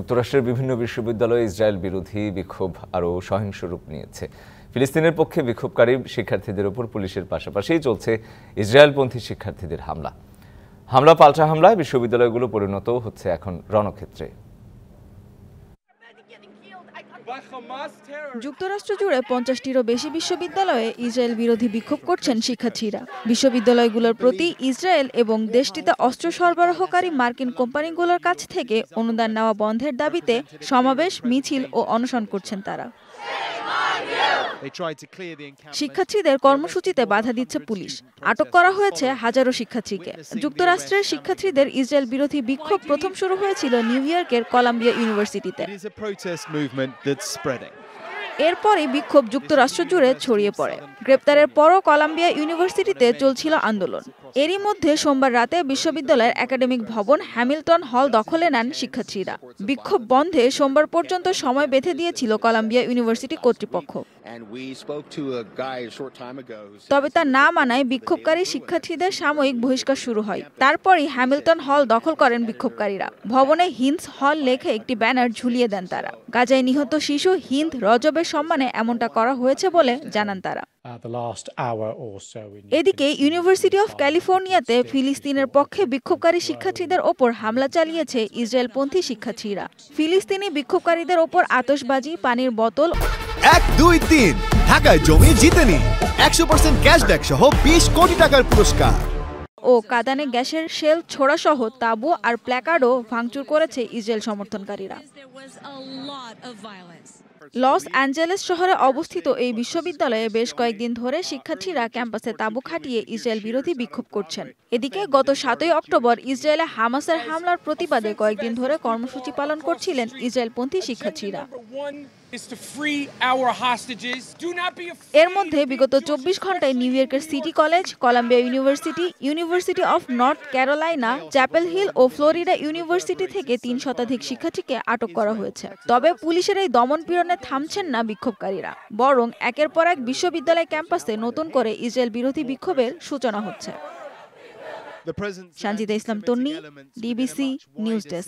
যুক্তরাষ্ট্রের বিভিন্ন বিশ্ববিদ্যালয়ে ইসরায়েল বিরোধী বিক্ষোভ আরও সহিংস রূপ নিয়েছে। ফিলিস্তিনের পক্ষে বিক্ষোভকারী শিক্ষার্থীদের ওপর পুলিশের পাশাপাশি চলছে ইসরায়েলপন্থী শিক্ষার্থীদের হামলা পাল্টা হামলায় বিশ্ববিদ্যালয়গুলো পরিণত হচ্ছে এখন রণক্ষেত্রে। যুক্তরাষ্ট্র জুড়ে 50টিরও বেশি বিশ্ববিদ্যালয়ে ইসরায়েল বিরোধী বিক্ষোভ করছেন শিক্ষার্থীরা। বিশ্ববিদ্যালয়গুলোর প্রতি ইসরায়েল এবং দেশটিতে অস্ত্র সরবরাহকারী মার্কিন কোম্পানিগুলোর কাছ থেকে অনুদান নেওয়া বন্ধের দাবিতে সমাবেশ, মিছিল ও অনশন করছেন তারা। শিক্ষার্থীদের কর্মসূচিতে বাধা দিচ্ছে পুলিশ। আটক করা হয়েছে হাজারো শিক্ষার্থীকে। যুক্তরাষ্ট্রের শিক্ষার্থীদের ইসরায়েল বিরোধী বিক্ষোভ প্রথম শুরু হয়েছিল নিউ ইয়র্কের কলাম্বিয়া ইউনিভার্সিটিতে। এরপরই বিক্ষোভ যুক্তরাষ্ট্র জুড়ে ছড়িয়ে পড়ে। গ্রেপ্তারের পরও কলাম্বিয়া ইউনিভার্সিটিতে চলছিল আন্দোলন। এরই মধ্যে সোমবার রাতে বিশ্ববিদ্যালয়ের একাডেমিক ভবন হ্যামিল্টন হল দখলে নেন শিক্ষার্থীরা। বিক্ষোভ বন্ধে সোমবার পর্যন্ত সময় বেঁধে দিয়েছিল কলাম্বিয়া ইউনিভার্সিটি কর্তৃপক্ষ। তবে তা না মানায় বিক্ষোভকারী শিক্ষার্থীদের সাময়িক বহিষ্কার শুরু হয়। তারপরই হ্যামিল্টন হল দখল করেন বিক্ষোভকারীরা। ভবনে হিন্স হল লেখে একটি ব্যানার ঝুলিয়ে দেন তারা। গাজায় নিহত শিশু হিন্দ রজবের সম্মানে এমনটা করা হয়েছে বলে জানান তারা। এদিকে ইউনিভার্সিটি অফ ক্যালিফোর্নিয়াতে ফিলিস্তিনের পক্ষে বিক্ষোভকারী শিক্ষার্থীদের ওপর হামলা চালিয়েছে ইসরায়েলপন্থী শিক্ষার্থীরা। ফিলিস্তিনি বিক্ষোভকারীদের ওপর আতশবাজি, পানির বোতল 1, 2, 3 ঢাকায় জমি জিতে নিন 100% ক্যাশব্যাক সহ 20 কোটি টাকার পুরস্কার ও কাঁদানে গ্যাসের শেল ছোড়া সহ তাঁবু আর প্ল্যাকার্ডও ভাঙচুর করেছে ইসরায়েল সমর্থনকারীরা। লস অ্যাঞ্জেলেস শহরে অবস্থিত এই বিশ্ববিদ্যালয়ে বেশ কয়েকদিন ধরে শিক্ষার্থীরা ক্যাম্পাসে তাঁবু খাটিয়ে ইসরায়েল বিরোধী বিক্ষোভ করছেন। এদিকে গত 7ই অক্টোবর ইসরায়েলে হামাসের হামলার প্রতিবাদে কয়েকদিন ধরে কর্মসূচি পালন করছিলেন ইসরায়েলপন্থী শিক্ষার্থীরা। এর মধ্যে বিগত 24 ঘন্টায় নিউ ইয়র্কের City College, Columbia University, University of North Carolina, Chapel Hill ও ফ্লোরিডা ইউনিভার্সিটি থেকে 3 শতাধিক শিক্ষার্থীকে আটক করা হয়েছে। তবে পুলিশের এই দমনপীড়নে থামছেন না বিক্ষোভকারীরা, বরং একের পর এক বিশ্ববিদ্যালয় ক্যাম্পাসে নতুন করে ইসরায়েল বিরোধী বিক্ষোভের সূচনা হচ্ছে। সঞ্জিদা ইসলাম তন্নি, ডিবিসি নিউজ ডেস্ক।